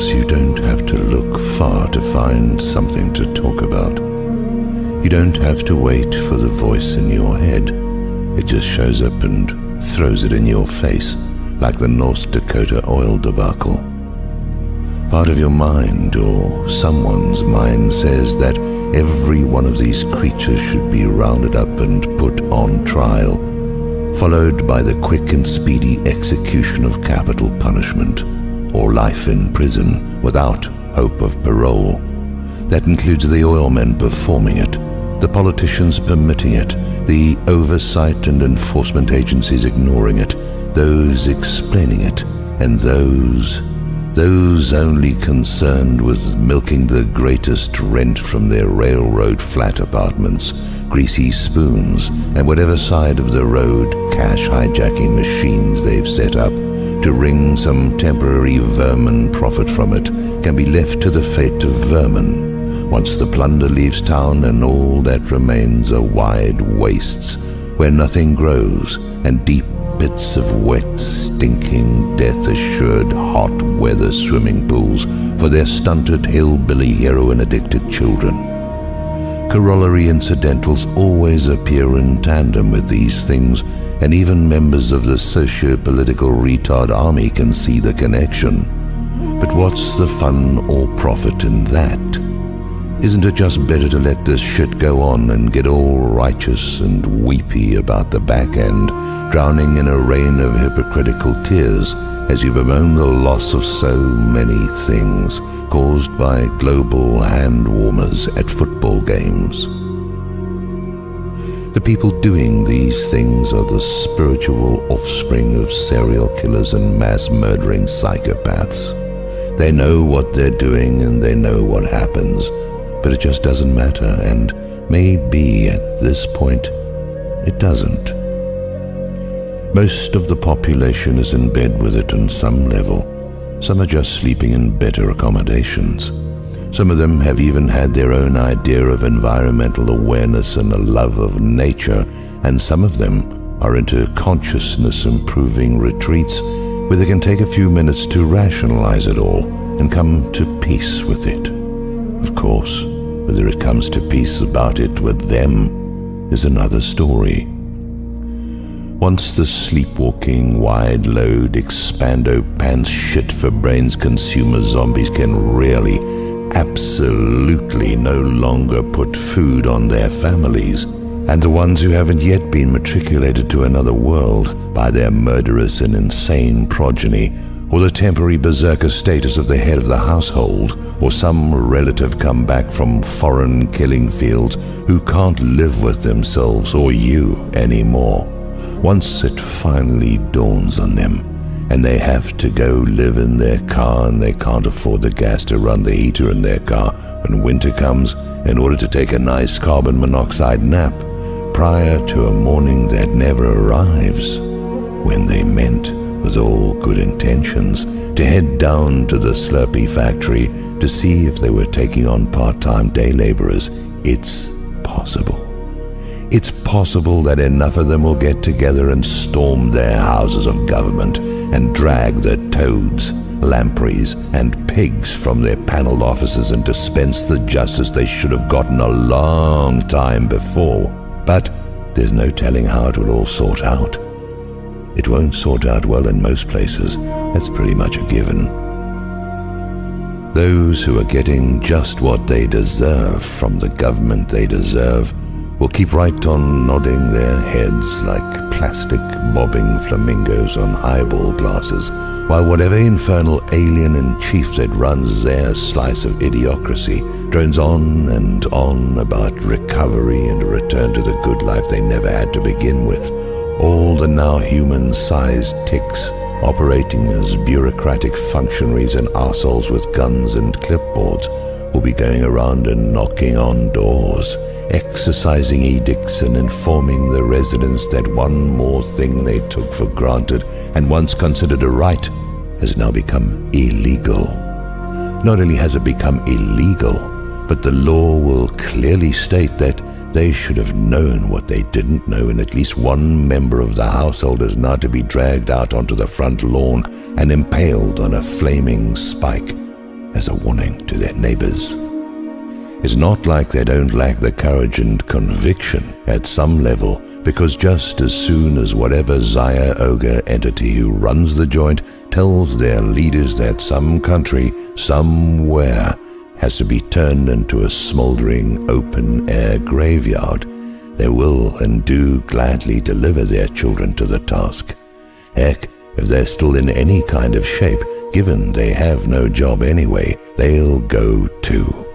Sometimes you don't have to look far to find something to talk about. You don't have to wait for the voice in your head. It just shows up and throws it in your face, like the North Dakota oil debacle. Part of your mind, or someone's mind, says that every one of these creatures should be rounded up and put on trial, followed by the quick and speedy execution of capital punishment, or life in prison without hope of parole. That includes the oilmen performing it, the politicians permitting it, the oversight and enforcement agencies ignoring it, those explaining it, and those only concerned with milking the greatest rent from their railroad flat apartments, greasy spoons, and whatever side of the road cash hijacking machines they've set up to wring some temporary vermin profit from it can be left to the fate of vermin once the plunder leaves town and all that remains are wide wastes where nothing grows and deep bits of wet, stinking, death-assured, hot-weather swimming pools for their stunted, hillbilly, heroin-addicted children. Corollary incidentals always appear in tandem with these things, and even members of the socio-political retard army can see the connection. But what's the fun or profit in that? Isn't it just better to let this shit go on and get all righteous and weepy about the back end, drowning in a rain of hypocritical tears as you bemoan the loss of so many things caused by global hand warmers at football games? The people doing these things are the spiritual offspring of serial killers and mass-murdering psychopaths. They know what they're doing and they know what happens, but it just doesn't matter, and maybe at this point, it doesn't. Most of the population is in bed with it on some level. Some are just sleeping in better accommodations. Some of them have even had their own idea of environmental awareness and a love of nature, and some of them are into consciousness-improving retreats where they can take a few minutes to rationalize it all and come to peace with it. Of course, whether it comes to peace about it with them is another story. Once the sleepwalking, wide-load, expando-pants shit-for-brains consumer zombies can really, absolutely no longer put food on their families, and the ones who haven't yet been matriculated to another world by their murderous and insane progeny, or the temporary berserker status of the head of the household, or some relative come back from foreign killing fields who can't live with themselves or you anymore. Once it finally dawns on them, and they have to go live in their car and they can't afford the gas to run the heater in their car when winter comes in order to take a nice carbon monoxide nap prior to a morning that never arrives, when they meant, with all good intentions, to head down to the Slurpee factory to see if they were taking on part-time day laborers, it's possible. It's possible that enough of them will get together and storm their houses of government and drag the toads, lampreys, and pigs from their paneled offices and dispense the justice they should have gotten a long time before. But there's no telling how it will all sort out. It won't sort out well in most places. That's pretty much a given. Those who are getting just what they deserve from the government they deserve will keep right on nodding their heads like plastic bobbing flamingos on highball glasses, while whatever infernal alien in chief that runs their slice of idiocracy drones on and on about recovery and a return to the good life they never had to begin with. All the now human-sized ticks operating as bureaucratic functionaries and arseholes with guns and clipboards will be going around and knocking on doors, exercising edicts and informing the residents that one more thing they took for granted and once considered a right has now become illegal. Not only has it become illegal, but the law will clearly state that they should have known what they didn't know, and at least one member of the household is now to be dragged out onto the front lawn and impaled on a flaming spike as a warning to their neighbors. It's not like they don't lack the courage and conviction at some level, because just as soon as whatever Zaya ogre entity who runs the joint tells their leaders that some country, somewhere, has to be turned into a smoldering open-air graveyard, they will and do gladly deliver their children to the task. Heck, if they're still in any kind of shape, given they have no job anyway, they'll go too.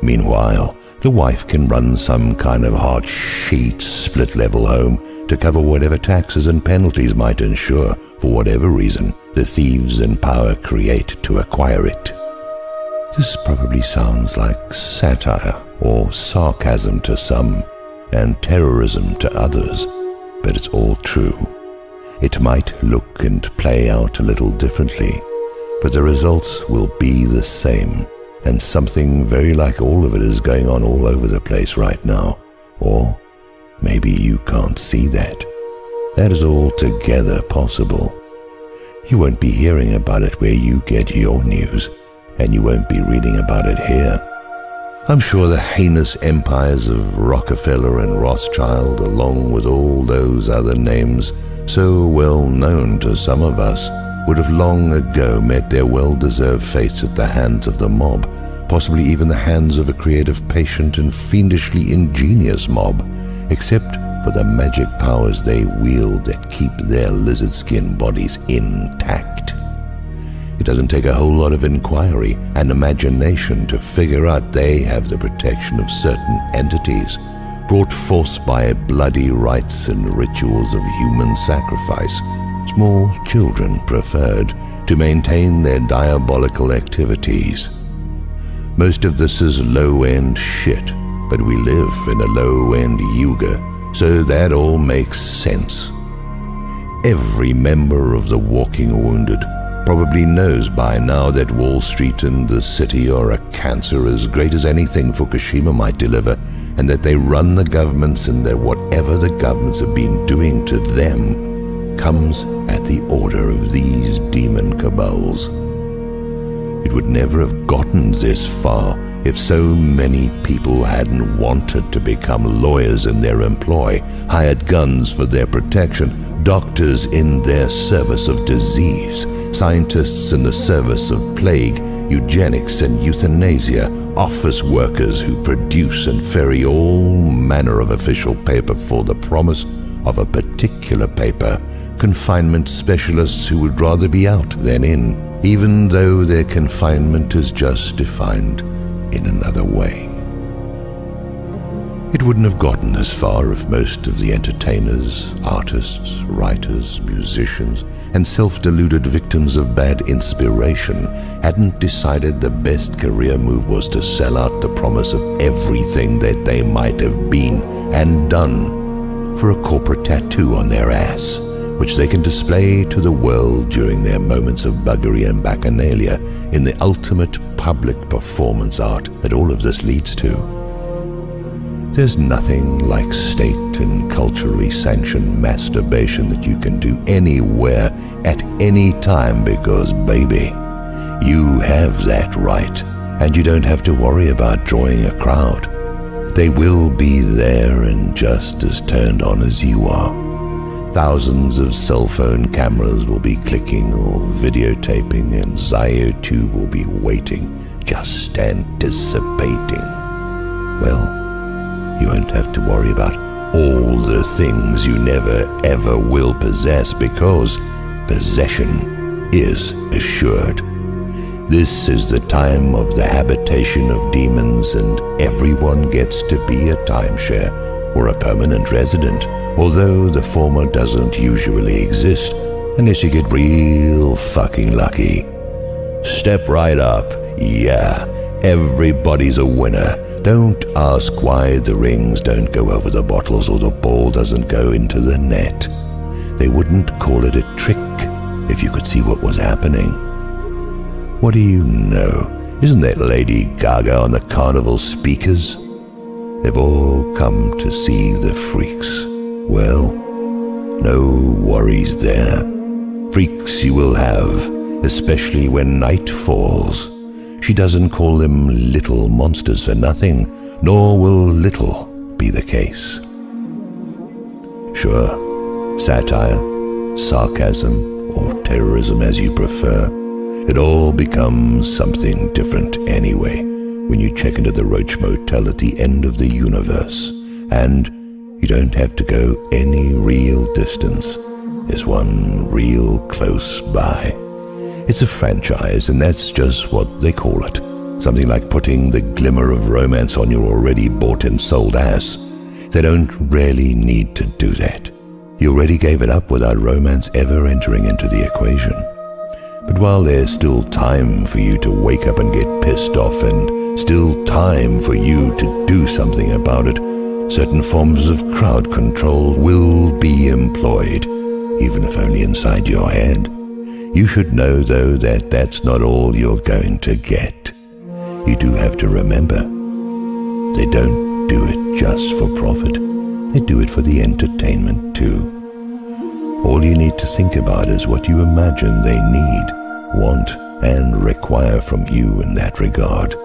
Meanwhile, the wife can run some kind of hot sheet split-level home to cover whatever taxes and penalties might ensure, for whatever reason, the thieves in power create to acquire it. This probably sounds like satire or sarcasm to some, and terrorism to others, but it's all true. It might look and play out a little differently, but the results will be the same, and something very like all of it is going on all over the place right now. Or maybe you can't see that. That is altogether possible. You won't be hearing about it where you get your news, and you won't be reading about it here. I'm sure the heinous empires of Rockefeller and Rothschild, along with all those other names so well known to some of us, would have long ago met their well-deserved fates at the hands of the mob, possibly even the hands of a creative, patient, and fiendishly ingenious mob, except for the magic powers they wield that keep their lizard-skin bodies intact. It doesn't take a whole lot of inquiry and imagination to figure out they have the protection of certain entities, brought forth by bloody rites and rituals of human sacrifice, small children preferred, to maintain their diabolical activities. Most of this is low-end shit, but we live in a low-end yuga, so that all makes sense. Every member of the Walking Wounded probably knows by now that Wall Street and the city are a cancer as great as anything Fukushima might deliver, and that they run the governments, and that whatever the governments have been doing to them comes at the order of these demon cabals. It would never have gotten this far if so many people hadn't wanted to become lawyers in their employ, hired guns for their protection, doctors in their service of disease, scientists in the service of plague, eugenics and euthanasia, office workers who produce and ferry all manner of official paper for the promise of a particular paper, confinement specialists who would rather be out than in, even though their confinement is just defined in another way. It wouldn't have gotten this far if most of the entertainers, artists, writers, musicians, and self-deluded victims of bad inspiration hadn't decided the best career move was to sell out the promise of everything that they might have been and done for a corporate tattoo on their ass, which they can display to the world during their moments of buggery and bacchanalia in the ultimate public performance art that all of this leads to. There's nothing like state and culturally sanctioned masturbation that you can do anywhere at any time, because, baby, you have that right, and you don't have to worry about drawing a crowd. They will be there and just as turned on as you are. Thousands of cell phone cameras will be clicking or videotaping, and ZioTube will be waiting, just anticipating. Well, you won't have to worry about all the things you never ever will possess, because possession is assured. This is the time of the habitation of demons, and everyone gets to be a timeshare or a permanent resident, although the former doesn't usually exist unless you get real fucking lucky. Step right up, yeah, everybody's a winner. Don't ask why the rings don't go over the bottles or the ball doesn't go into the net. They wouldn't call it a trick if you could see what was happening. What do you know? Isn't that Lady Gaga on the carnival speakers? They've all come to see the freaks. Well, no worries there. Freaks you will have, especially when night falls. She doesn't call them little monsters for nothing, nor will little be the case. Sure, satire, sarcasm, or terrorism as you prefer, it all becomes something different anyway when you check into the Roach Motel at the end of the universe, and you don't have to go any real distance. There's one real close by. It's a franchise, and that's just what they call it. Something like putting the glimmer of romance on your already bought and sold ass. They don't really need to do that. You already gave it up without romance ever entering into the equation. But while there's still time for you to wake up and get pissed off, and still time for you to do something about it, certain forms of crowd control will be employed, even if only inside your head. You should know, though, that that's not all you're going to get. You do have to remember, they don't do it just for profit. They do it for the entertainment, too. All you need to think about is what you imagine they need, want, and require from you in that regard.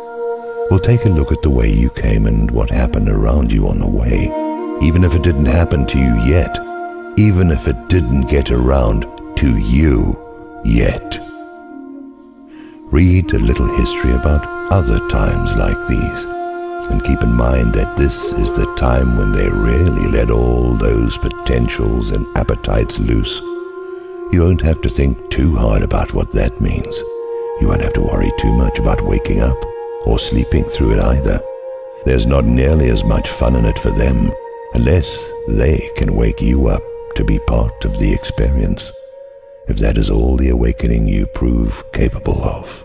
Well, take a look at the way you came and what happened around you on the way. Even if it didn't happen to you yet, even if it didn't get around to you yet. Read a little history about other times like these, and keep in mind that this is the time when they really let all those potentials and appetites loose. You won't have to think too hard about what that means. You won't have to worry too much about waking up or sleeping through it either. There's not nearly as much fun in it for them, unless they can wake you up to be part of the experience, if that is all the awakening you prove capable of.